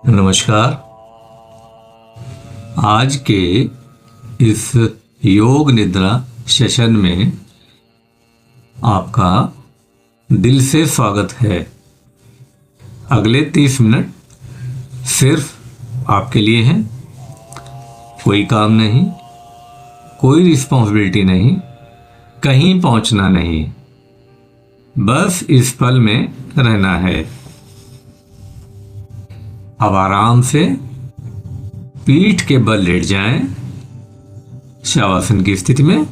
नमस्कार। आज के इस योग निद्रा सेशन में आपका दिल से स्वागत है। अगले 30 मिनट सिर्फ आपके लिए हैं। कोई काम नहीं, कोई रिस्पॉन्सिबिलिटी नहीं, कहीं पहुंचना नहीं, बस इस पल में रहना है। अब आराम से पीठ के बल लेट जाएं, शवासन की स्थिति में।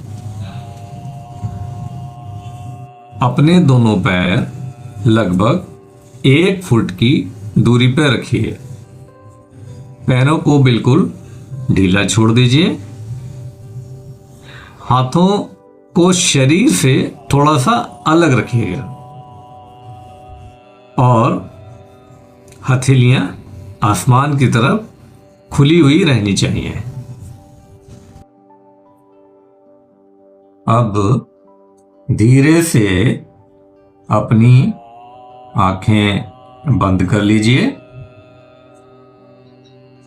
अपने दोनों पैर लगभग 1 फुट की दूरी पर रखिए। पैरों को बिल्कुल ढीला छोड़ दीजिए। हाथों को शरीर से थोड़ा सा अलग रखिएगा और हथेलियां आसमान की तरफ खुली हुई रहनी चाहिए। अब धीरे से अपनी आंखें बंद कर लीजिए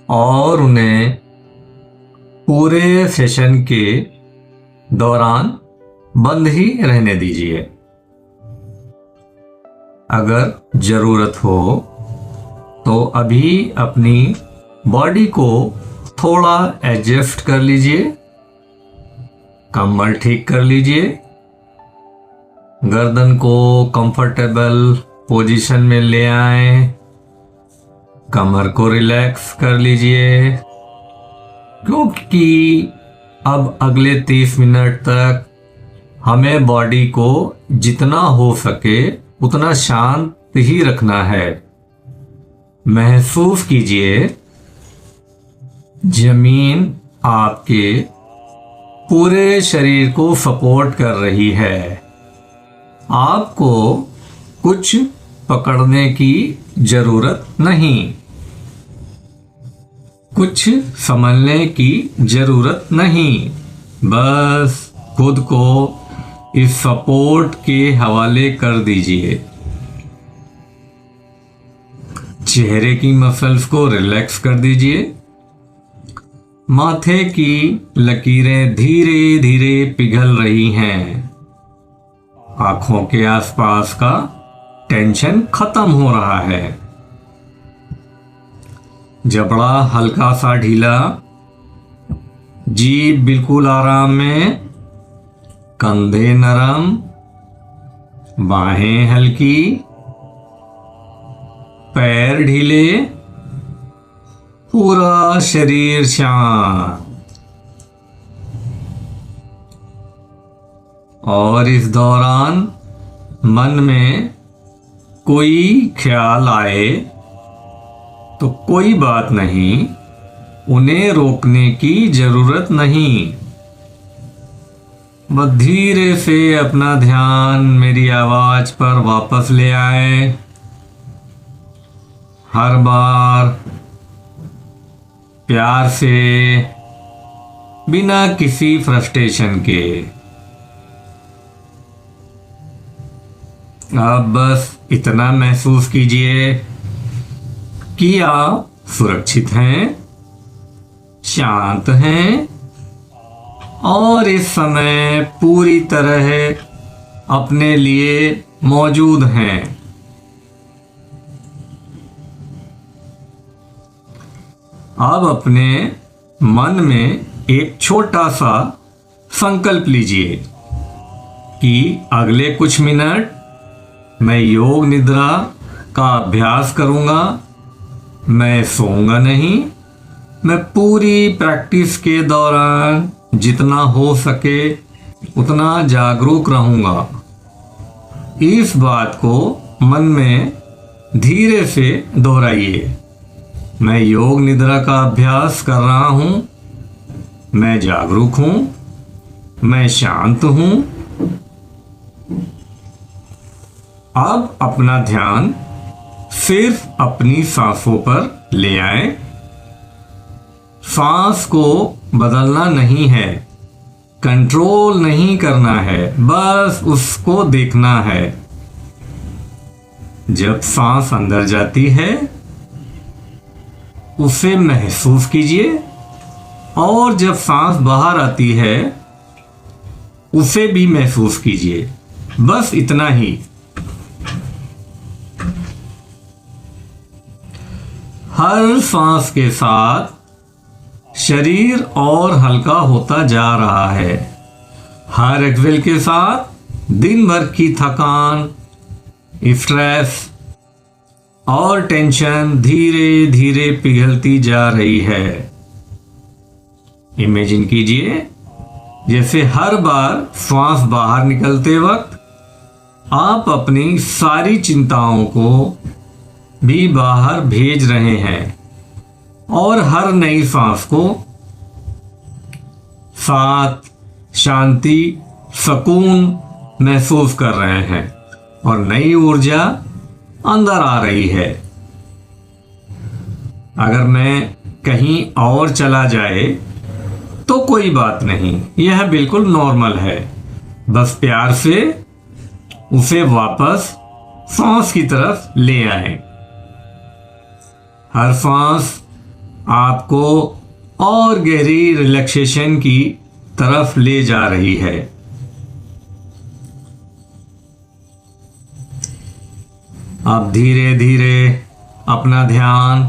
और उन्हें पूरे सेशन के दौरान बंद ही रहने दीजिए। अगर जरूरत हो तो अभी अपनी बॉडी को थोड़ा एडजस्ट कर लीजिए, कमर ठीक कर लीजिए, गर्दन को कंफर्टेबल पोजीशन में ले आए, कमर को रिलैक्स कर लीजिए, क्योंकि अब अगले 30 मिनट तक हमें बॉडी को जितना हो सके उतना शांत ही रखना है। महसूस कीजिए जमीन आपके पूरे शरीर को सपोर्ट कर रही है। आपको कुछ पकड़ने की जरूरत नहीं, कुछ संभलने की जरूरत नहीं, बस खुद को इस सपोर्ट के हवाले कर दीजिए। चेहरे की मसल्स को रिलैक्स कर दीजिए। माथे की लकीरें धीरे धीरे पिघल रही हैं। आंखों के आसपास का टेंशन खत्म हो रहा है। जबड़ा हल्का सा ढीला, जीभ बिल्कुल आराम में, कंधे नरम, बाहें हल्की, पैर ढीले, पूरा शरीर शांत। और इस दौरान मन में कोई ख्याल आए तो कोई बात नहीं, उन्हें रोकने की जरूरत नहीं। बस धीरे से अपना ध्यान मेरी आवाज पर वापस ले आए। हर बार प्यार से, बिना किसी फ्रस्ट्रेशन के। अब बस इतना महसूस कीजिए कि आप सुरक्षित हैं, शांत हैं और इस समय पूरी तरह अपने लिए मौजूद हैं। अब अपने मन में एक छोटा सा संकल्प लीजिए कि अगले कुछ मिनट मैं योग निद्रा का अभ्यास करूंगा। मैं सोऊंगा नहीं। मैं पूरी प्रैक्टिस के दौरान जितना हो सके उतना जागरूक रहूंगा। इस बात को मन में धीरे से दोहराइए। मैं योग निद्रा का अभ्यास कर रहा हूं। मैं जागरूक हूं। मैं शांत हूं। अब अपना ध्यान सिर्फ अपनी सांसों पर ले आए। सांस को बदलना नहीं है, कंट्रोल नहीं करना है, बस उसको देखना है। जब सांस अंदर जाती है उसे महसूस कीजिए और जब सांस बाहर आती है उसे भी महसूस कीजिए। बस इतना ही। हर सांस के साथ शरीर और हल्का होता जा रहा है। हर एक्सहेल के साथ दिन भर की थकान, स्ट्रेस और टेंशन धीरे धीरे पिघलती जा रही है। इमेजिन कीजिए जैसे हर बार सांस बाहर निकलते वक्त आप अपनी सारी चिंताओं को भी बाहर भेज रहे हैं और हर नई सांस को साथ शांति, सुकून महसूस कर रहे हैं और नई ऊर्जा अंदर आ रही है। अगर मैं कहीं और चला जाए तो कोई बात नहीं, यह बिल्कुल नॉर्मल है। बस प्यार से उसे वापस सांस की तरफ ले आए। हर सांस आपको और गहरी रिलैक्सेशन की तरफ ले जा रही है। अब धीरे धीरे अपना ध्यान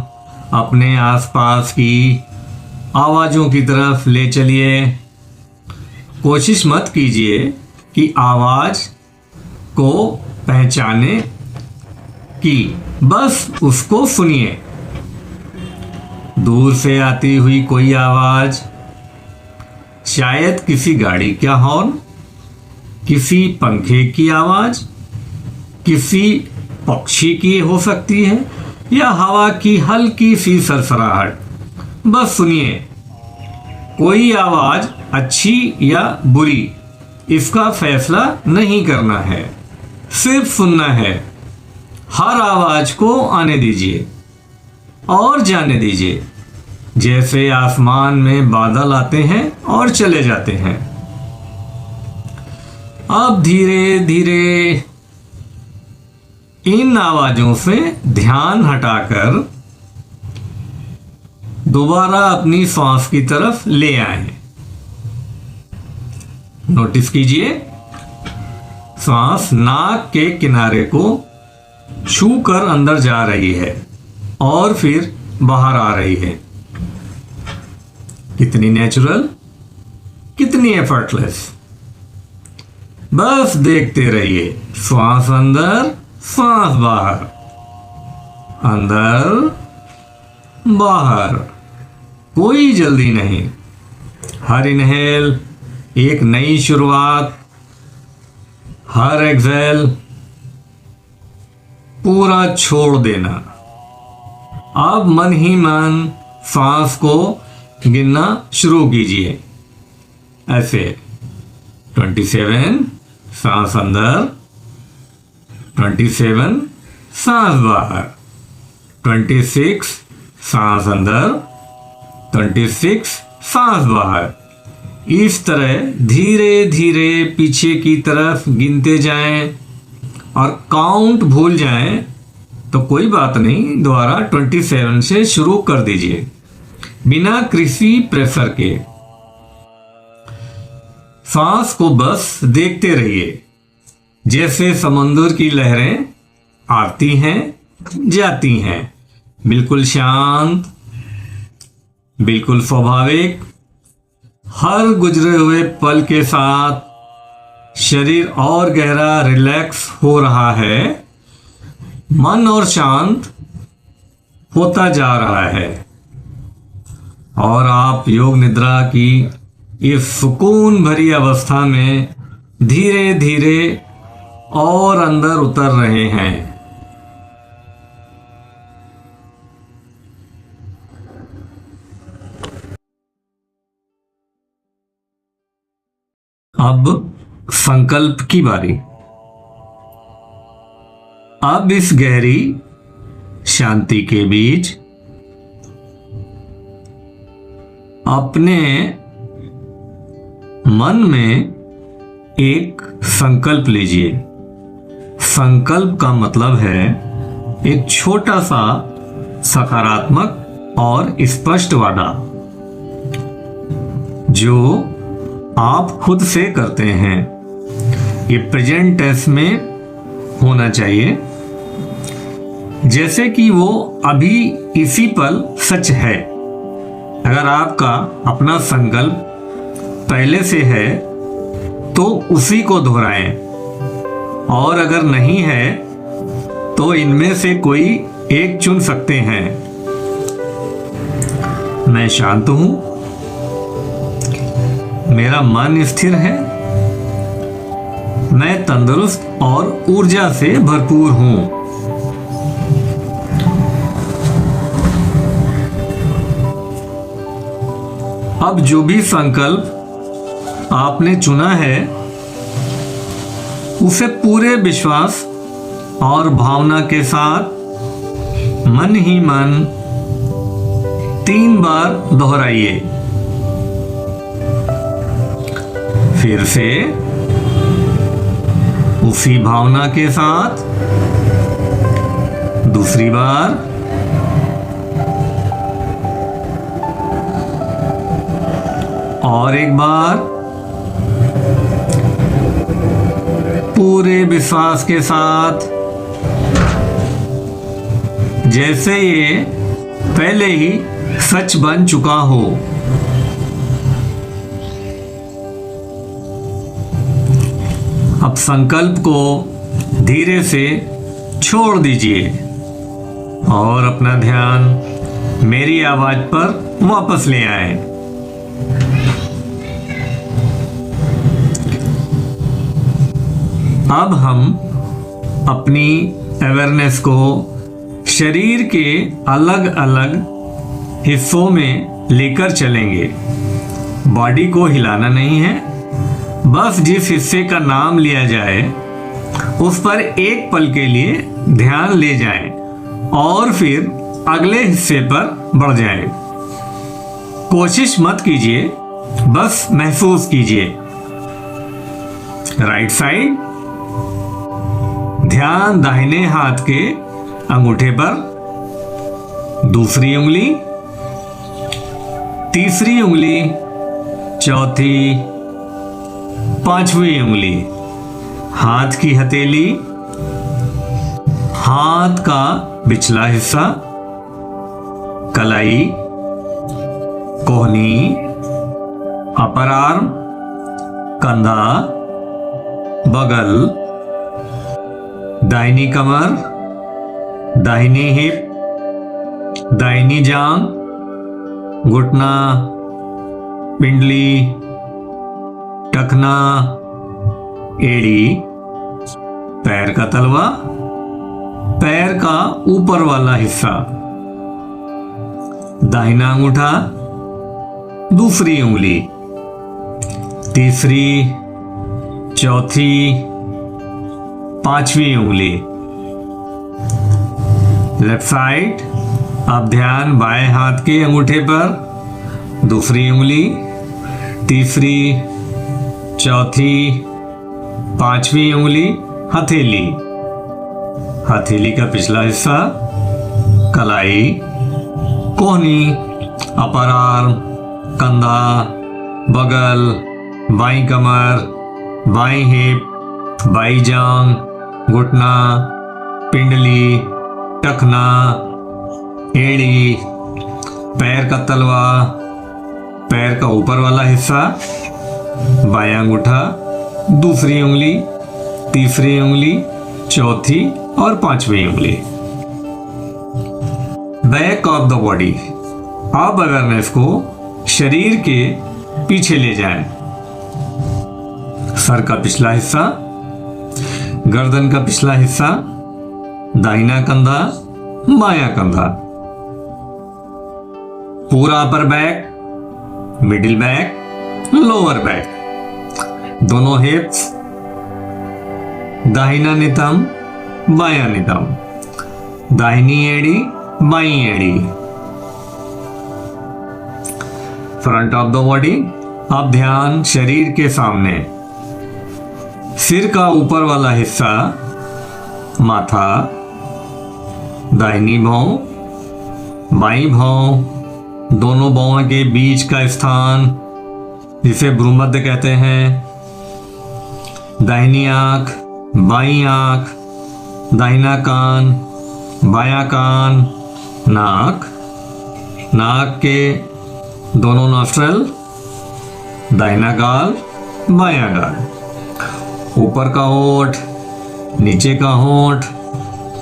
अपने आसपास की आवाज़ों की तरफ ले चलिए। कोशिश मत कीजिए कि आवाज़ को पहचाने की, बस उसको सुनिए। दूर से आती हुई कोई आवाज़, शायद किसी गाड़ी का हॉर्न, किसी पंखे की आवाज़, किसी पक्षी की हो सकती है या हवा की हल्की सी सरसराहट। बस सुनिए। कोई आवाज़ अच्छी या बुरी, इसका फैसला नहीं करना है, सिर्फ सुनना है। हर आवाज़ को आने दीजिए और जाने दीजिए, जैसे आसमान में बादल आते हैं और चले जाते हैं। अब धीरे धीरे इन आवाज़ों से ध्यान हटाकर दोबारा अपनी सांस की तरफ ले आए। नोटिस कीजिए सांस नाक के किनारे को छूकर अंदर जा रही है और फिर बाहर आ रही है। कितनी नेचुरल, कितनी एफर्टलेस। बस देखते रहिए, सांस अंदर, सांस बाहर, अंदर बाहर, कोई जल्दी नहीं। हर इनहेल एक नई शुरुआत, हर एक्सहेल पूरा छोड़ देना। अब मन ही मन सांस को गिनना शुरू कीजिए। ऐसे 27 सांस अंदर, 27 सांस बाहर, 26 सांस अंदर, 26 सांस बाहर। इस तरह धीरे धीरे पीछे की तरफ गिनते जाएं और काउंट भूल जाएं तो कोई बात नहीं, दोबारा 27 से शुरू कर दीजिए बिना किसी प्रेशर के। सांस को बस देखते रहिए, जैसे समुद्र की लहरें आती हैं जाती हैं, बिल्कुल शांत, बिल्कुल स्वाभाविक। हर गुजरे हुए पल के साथ शरीर और गहरा रिलैक्स हो रहा है, मन और शांत होता जा रहा है और आप योग निद्रा की इस सुकून भरी अवस्था में धीरे धीरे और अंदर उतर रहे हैं। अब संकल्प की बारी। अब इस गहरी शांति के बीच अपने मन में एक संकल्प लीजिए। संकल्प का मतलब है एक छोटा सा सकारात्मक और स्पष्ट वादा जो आप खुद से करते हैं, ये प्रेजेंट टेंस में होना चाहिए, जैसे कि वो अभी इसी पल सच है। अगर आपका अपना संकल्प पहले से है तो उसी को दोहराएं, और अगर नहीं है तो इनमें से कोई एक चुन सकते हैं। मैं शांत हूं, मेरा मन स्थिर है, मैं तंदुरुस्त और ऊर्जा से भरपूर हूं। अब जो भी संकल्प आपने चुना है उसे पूरे विश्वास और भावना के साथ मन ही मन 3 बार दोहराइए। फिर से उसी भावना के साथ दूसरी बार, और एक बार, पूरे विश्वास के साथ, जैसे ये पहले ही सच बन चुका हो। अब संकल्प को धीरे से छोड़ दीजिए और अपना ध्यान मेरी आवाज पर वापस ले आए। अब हम अपनी अवेयरनेस को शरीर के अलग अलग हिस्सों में लेकर चलेंगे। बॉडी को हिलाना नहीं है, बस जिस हिस्से का नाम लिया जाए उस पर एक पल के लिए ध्यान ले जाएं और फिर अगले हिस्से पर बढ़ जाएं। कोशिश मत कीजिए, बस महसूस कीजिए। राइट साइड, ध्यान दाहिने हाथ के अंगूठे पर, दूसरी उंगली, तीसरी उंगली, चौथी, पांचवी उंगली, हाथ की हथेली, हाथ का पिछला हिस्सा, कलाई, कोहनी, अपर आर्म, कंधा, बगल, दाहिनी कमर, दाहिनी हिप, दाहिनी जांघ, घुटना, पिंडली, टखना, एड़ी, पैर का तलवा, पैर का ऊपर वाला हिस्सा, दाहिना अंगूठा, दूसरी उंगली, तीसरी, चौथी, पांचवी उंगली। लेफ्ट साइड, अब ध्यान बाएं हाथ के अंगूठे पर, दूसरी उंगली, तीसरी, चौथी, पांचवी उंगली, हथेली, हथेली का पिछला हिस्सा, कलाई, कोहनी, अपर आर्म, कंधा, बगल, बाईं कमर, बाईं हिप, बाईं जांघ, घुटना, पिंडली, टखना, एड़ी, पैर का तलवा, पैर का ऊपर वाला हिस्सा, बायां अंगूठा, दूसरी उंगली, तीसरी उंगली, चौथी और पांचवी उंगली। बैक ऑफ द बॉडी, अब अवेयरनेस को शरीर के पीछे ले जाएं। सर का पिछला हिस्सा, गर्दन का पिछला हिस्सा, दाहिना कंधा, बायां कंधा, पूरा upper back, middle back, lower back, दोनों हिप्स, दाहिना नितंब, बायां नितंब, दाहिनी एड़ी, बाईं एड़ी। फ्रंट ऑफ द बॉडी, अब ध्यान शरीर के सामने, सिर का ऊपर वाला हिस्सा, माथा, दाहिनी भौं, बाईं भौं, दोनों भौं के बीच का स्थान जिसे भ्रूमध्य कहते हैं, दाहिनी आंख, बाईं आंख, दाहिना कान, बायां कान, नाक, नाक के दोनों नॉस्ट्रल, दाहिना गाल, बायां गाल, ऊपर का होंठ, नीचे का होंठ,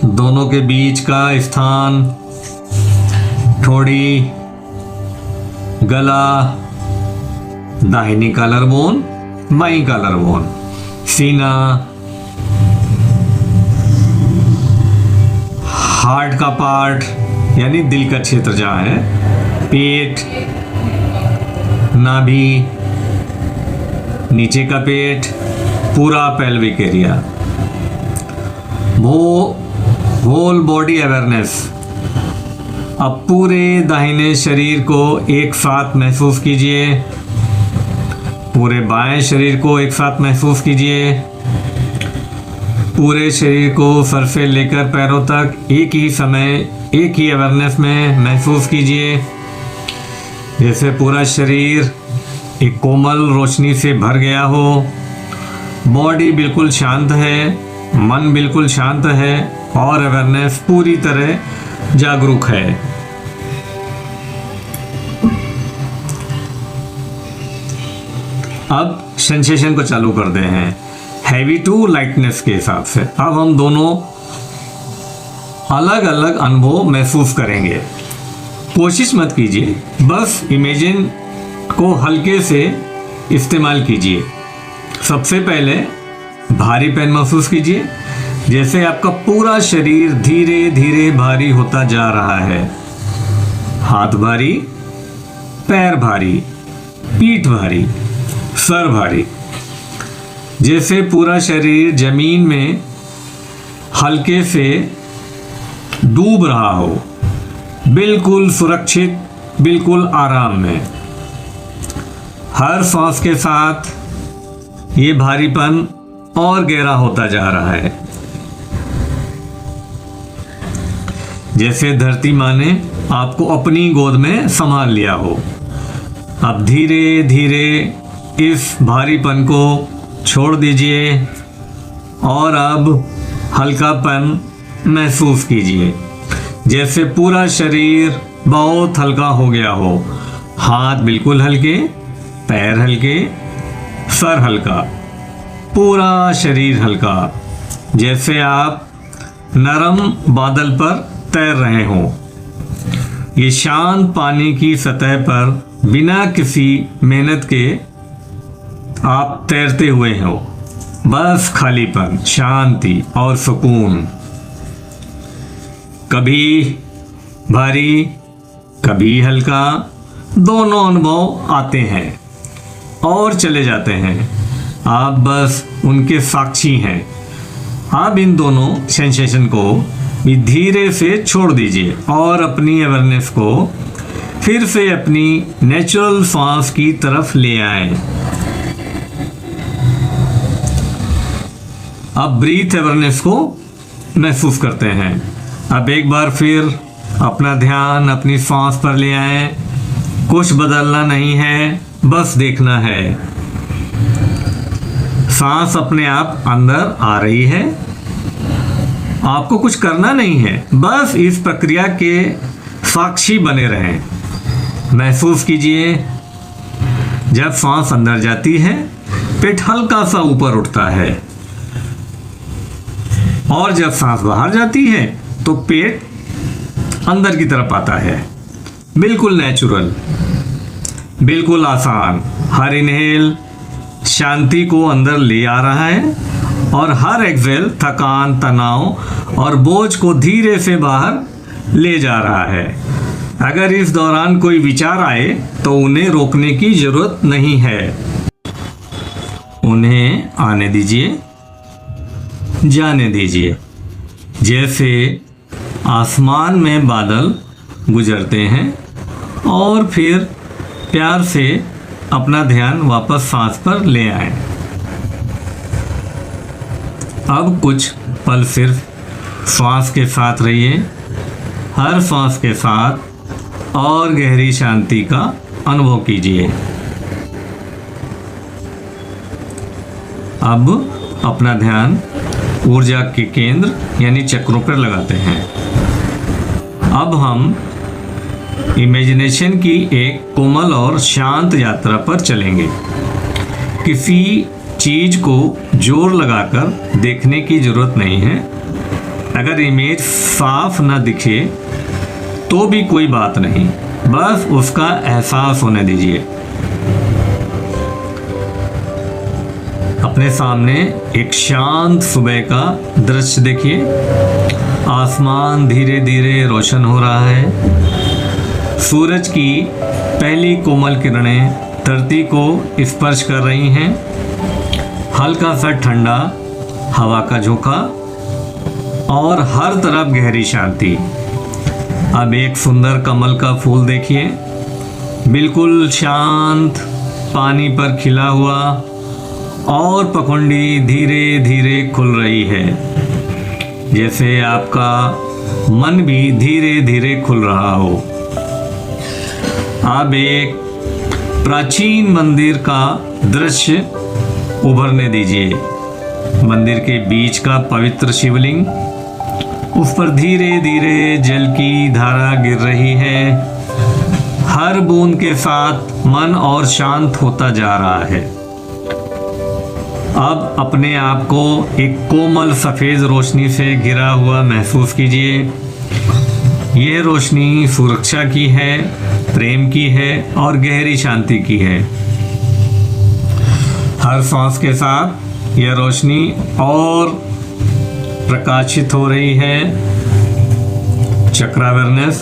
दोनों के बीच का स्थान, ठोड़ी, गला, दाहिनी कॉलर बोन, बाईं कॉलर बोन, सीना, हार्ट का पार्ट यानी दिल का क्षेत्र जहाँ है, पेट, नाभि, नीचे का पेट, पूरा pelvic area, whole body awareness. अब पूरे दाहिने शरीर को एक साथ महसूस कीजिए, पूरे बाएं शरीर को एक साथ महसूस कीजिए, पूरे शरीर को सर से लेकर पैरों तक एक ही समय एक ही अवेयरनेस में महसूस कीजिए, जैसे पूरा शरीर एक कोमल रोशनी से भर गया हो, बॉडी बिल्कुल शांत है, मन बिल्कुल शांत है और अवेयरनेस पूरी तरह जागरूक है। अब सेंसेशन को चालू करते हैं हैवी टू लाइटनेस के हिसाब से। अब हम दोनों अलग अलग अनुभव महसूस करेंगे। कोशिश मत कीजिए, बस इमेजिन को हल्के से इस्तेमाल कीजिए। सबसे पहले भारीपन महसूस कीजिए, जैसे आपका पूरा शरीर धीरे धीरे भारी होता जा रहा है। हाथ भारी, पैर भारी, पीठ भारी, सर भारी, जैसे पूरा शरीर जमीन में हल्के से डूब रहा हो, बिल्कुल सुरक्षित, बिल्कुल आराम में। हर सांस के साथ ये भारीपन और गहरा होता जा रहा है, जैसे धरती माँ ने आपको अपनी गोद में संभाल लिया हो। अब धीरे धीरे इस भारीपन को छोड़ दीजिए और अब हल्कापन महसूस कीजिए, जैसे पूरा शरीर बहुत हल्का हो गया हो। हाथ बिल्कुल हल्के, पैर हल्के, सर हल्का, पूरा शरीर हल्का, जैसे आप नरम बादल पर तैर रहे हो। ये शांत पानी की सतह पर बिना किसी मेहनत के आप तैरते हुए हो। बस खालीपन, शांति और सुकून। कभी भारी, कभी हल्का, दोनों अनुभव आते हैं और चले जाते हैं। आप बस उनके साक्षी हैं। आप इन दोनों सेंसेशन को भी धीरे से छोड़ दीजिए और अपनी अवेयरनेस को फिर से अपनी नेचुरल सांस की तरफ ले आए। अब ब्रीथ अवेयरनेस को महसूस करते हैं। अब एक बार फिर अपना ध्यान अपनी सांस पर ले आए। कुछ बदलना नहीं है, बस देखना है। सांस अपने आप अंदर आ रही है, आपको कुछ करना नहीं है, बस इस प्रक्रिया के साक्षी बने रहें। महसूस कीजिए, जब सांस अंदर जाती है पेट हल्का सा ऊपर उठता है और जब सांस बाहर जाती है तो पेट अंदर की तरफ आता है। बिल्कुल नेचुरल, बिल्कुल आसान। हर इनहेल शांति को अंदर ले आ रहा है और हर एक्सहेल थकान, तनाव और बोझ को धीरे से बाहर ले जा रहा है। अगर इस दौरान कोई विचार आए तो उन्हें रोकने की जरूरत नहीं है, उन्हें आने दीजिए, जाने दीजिए। जैसे आसमान में बादल गुजरते हैं और फिर प्यार से अपना ध्यान वापस सांस पर ले आए। अब कुछ पल सिर्फ सांस के साथ रहिए। हर सांस के साथ और गहरी शांति का अनुभव कीजिए। अब अपना ध्यान ऊर्जा के केंद्र यानी चक्रों पर लगाते हैं। अब हम इमेजिनेशन की एक कोमल और शांत यात्रा पर चलेंगे। किसी चीज को जोर लगाकर देखने की जरूरत नहीं है। अगर इमेज साफ न दिखे तो भी कोई बात नहीं, बस उसका एहसास होने दीजिए। अपने सामने एक शांत सुबह का दृश्य देखिए। आसमान धीरे धीरे रोशन हो रहा है। सूरज की पहली कोमल किरणें धरती को स्पर्श कर रही हैं। हल्का सा ठंडा हवा का झोंका और हर तरफ गहरी शांति। अब एक सुंदर कमल का फूल देखिए, बिल्कुल शांत, पानी पर खिला हुआ और पखुंडी धीरे धीरे खुल रही है, जैसे आपका मन भी धीरे धीरे खुल रहा हो। अब एक प्राचीन मंदिर का दृश्य उभरने दीजिए। मंदिर के बीच का पवित्र शिवलिंग, उस पर धीरे धीरे जल की धारा गिर रही है। हर बूंद के साथ मन और शांत होता जा रहा है। अब अपने आप को एक कोमल सफ़ेद रोशनी से घिरा हुआ महसूस कीजिए। यह रोशनी सुरक्षा की है, प्रेम की है और गहरी शांति की है। हर सांस के साथ यह रोशनी और प्रकाशित हो रही है। चक्र अवेयरनेस।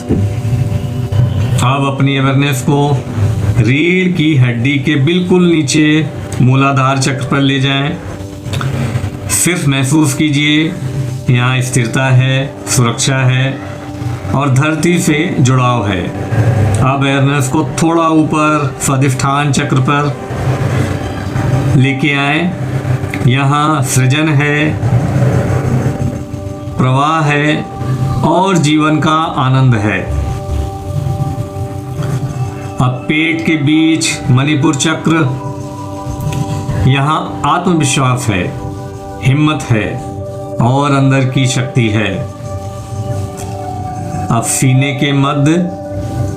अब अपनी अवेयरनेस को रीढ़ की हड्डी के बिल्कुल नीचे मूलाधार चक्र पर ले जाएं। सिर्फ महसूस कीजिए, यहाँ स्थिरता है, सुरक्षा है और धरती से जुड़ाव है। अब अवेयरनेस को थोड़ा ऊपर स्वादिष्ठान चक्र पर लेके आए। यहाँ सृजन है, प्रवाह है और जीवन का आनंद है। अब पेट के बीच मणिपुर चक्र, यहाँ आत्मविश्वास है, हिम्मत है और अंदर की शक्ति है। अब सीने के मध्य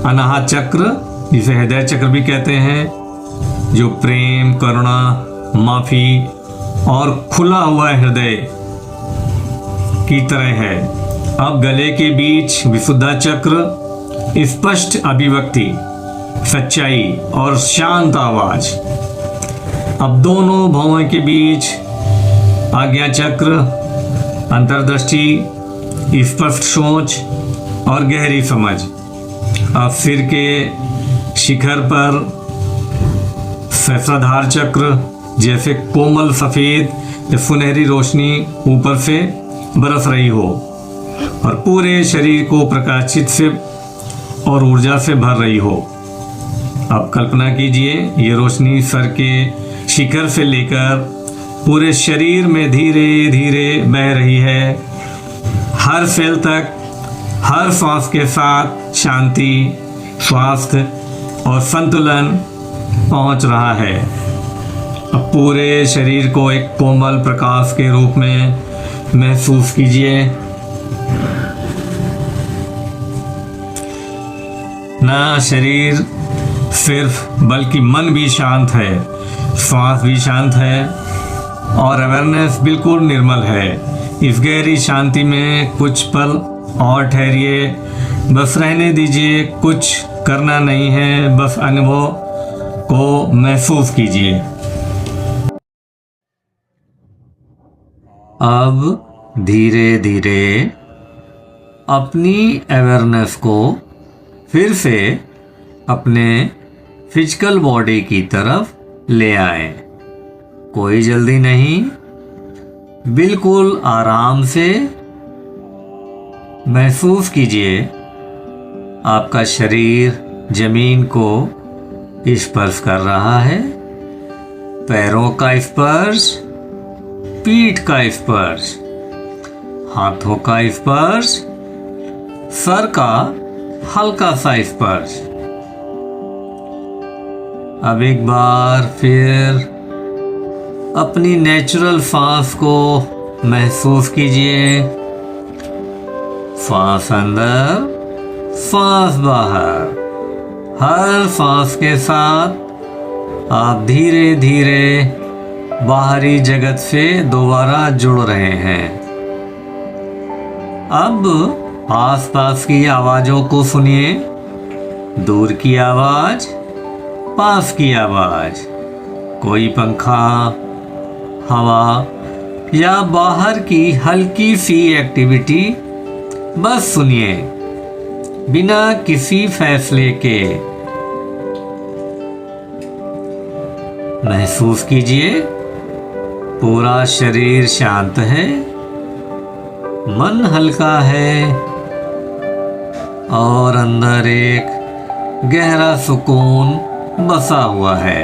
अनाहत चक्र, जिसे हृदय चक्र भी कहते हैं, जो प्रेम, करुणा, माफी और खुला हुआ हृदय की तरह है। अब गले के बीच विशुद्धा चक्र, स्पष्ट अभिव्यक्ति, सच्चाई और शांत आवाज। अब दोनों भौहों के बीच आज्ञा चक्र, अंतर्दृष्टि, स्पष्ट सोच और गहरी समझ। अब सिर के शिखर पर सहस्राधार चक्र, जैसे कोमल सफेद सुनहरी रोशनी ऊपर से बरस रही हो और पूरे शरीर को प्रकाशित से और ऊर्जा से भर रही हो। अब कल्पना कीजिए, ये रोशनी सर के शिखर से लेकर पूरे शरीर में धीरे धीरे बह रही है। हर सेल तक, हर सांस के साथ शांति, स्वास्थ्य और संतुलन पहुंच रहा है। अब पूरे शरीर को एक कोमल प्रकाश के रूप में महसूस कीजिए। ना शरीर सिर्फ बल्कि मन भी शांत है, श्वास भी शांत है और अवेयरनेस बिल्कुल निर्मल है। इस गहरी शांति में कुछ पल और ठहरिए, बस रहने दीजिए। कुछ करना नहीं है, बस अनुभव को महसूस कीजिए। अब धीरे धीरे अपनी अवेयरनेस को फिर से अपने फिजिकल बॉडी की तरफ ले आए। कोई जल्दी नहीं, बिल्कुल आराम से महसूस कीजिए आपका शरीर जमीन को स्पर्श कर रहा है। पैरों का स्पर्श, पीठ का स्पर्श, हाथों का स्पर्श, सर का हल्का सा स्पर्श। अब एक बार फिर अपनी नेचुरल सांस को महसूस कीजिए। सांस अंदर, सांस बाहर। हर सांस के साथ आप धीरे धीरे बाहरी जगत से दोबारा जुड़ रहे हैं। अब आसपास की आवाजों को सुनिए। दूर की आवाज, पास की आवाज, कोई पंखा, हवा या बाहर की हल्की सी एक्टिविटी बस सुनिए, बिना किसी फैसले के। महसूस कीजिए पूरा शरीर शांत है, मन हल्का है और अंदर एक गहरा सुकून बसा हुआ है।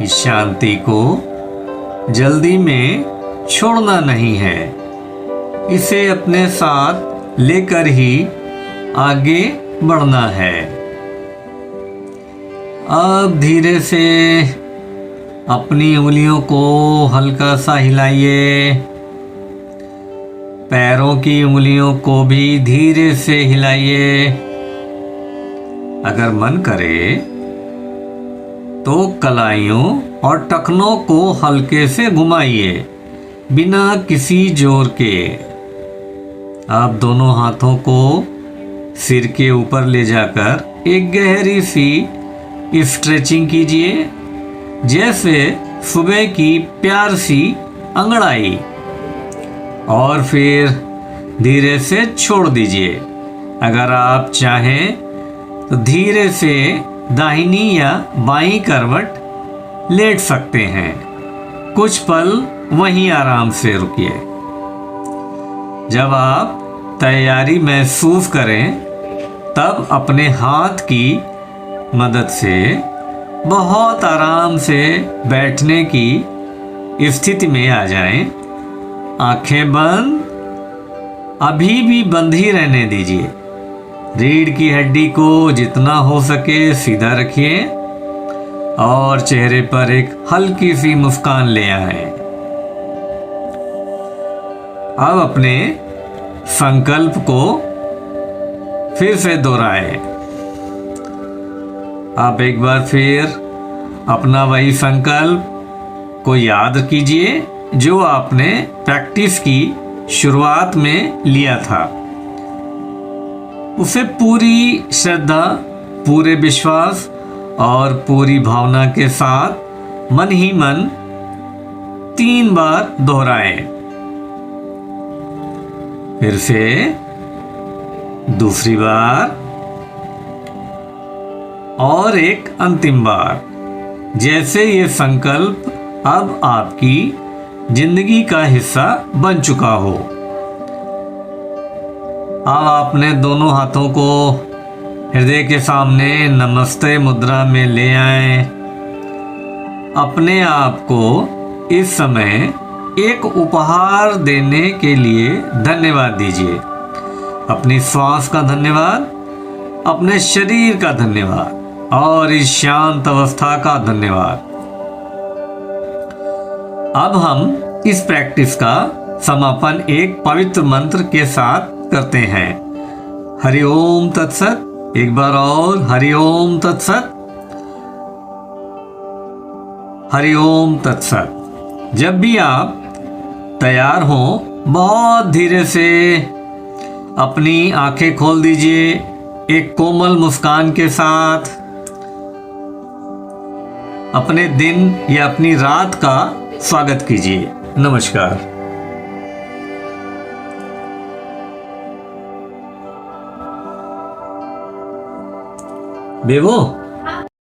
इस शांति को जल्दी में छोड़ना नहीं है, इसे अपने साथ लेकर ही आगे बढ़ना है। अब धीरे से अपनी उंगलियों को हल्का सा हिलाइए। पैरों की उंगलियों को भी धीरे से हिलाइए। अगर मन करे तो कलाइयों और टखनों को हल्के से घुमाइए, बिना किसी जोर के। आप दोनों हाथों को सिर के ऊपर ले जाकर एक गहरी सी स्ट्रेचिंग कीजिए, जैसे सुबह की प्यार सी अंगड़ाई। और फिर धीरे से छोड़ दीजिए। अगर आप चाहें तो धीरे से दाहिनी या बाईं करवट लेट सकते हैं। कुछ पल वहीं आराम से रुकिए। जब आप तैयारी महसूस करें, तब अपने हाथ की मदद से बहुत आराम से बैठने की स्थिति में आ जाएं। आंखें बंद, अभी भी बंद ही रहने दीजिए। रीढ़ की हड्डी को जितना हो सके सीधा रखिए और चेहरे पर एक हल्की सी मुस्कान ले आए। अब अपने संकल्प को फिर से दोहराएं। आप एक बार फिर अपना वही संकल्प को याद कीजिए जो आपने प्रैक्टिस की शुरुआत में लिया था। उसे पूरी श्रद्धा, पूरे विश्वास और पूरी भावना के साथ मन ही मन 3 बार दोहराएं। फिर से दूसरी बार और एक अंतिम बार, जैसे ये संकल्प अब आपकी जिंदगी का हिस्सा बन चुका हो। अब आपने दोनों हाथों को हृदय के सामने नमस्ते मुद्रा में ले आए। अपने आप को इस समय एक उपहार देने के लिए धन्यवाद दीजिए। अपनी श्वास का धन्यवाद, अपने शरीर का धन्यवाद और इस शांत अवस्था का धन्यवाद। अब हम इस प्रैक्टिस का समापन एक पवित्र मंत्र के साथ करते हैं। हरि ओम तत्सत। एक बार और हरि ओम तत्सत, हरि ओम तत्सत। जब भी आप तैयार हों, बहुत धीरे से अपनी आंखें खोल दीजिए। एक कोमल मुस्कान के साथ अपने दिन या अपनी रात का स्वागत कीजिए। नमस्कार। बेवो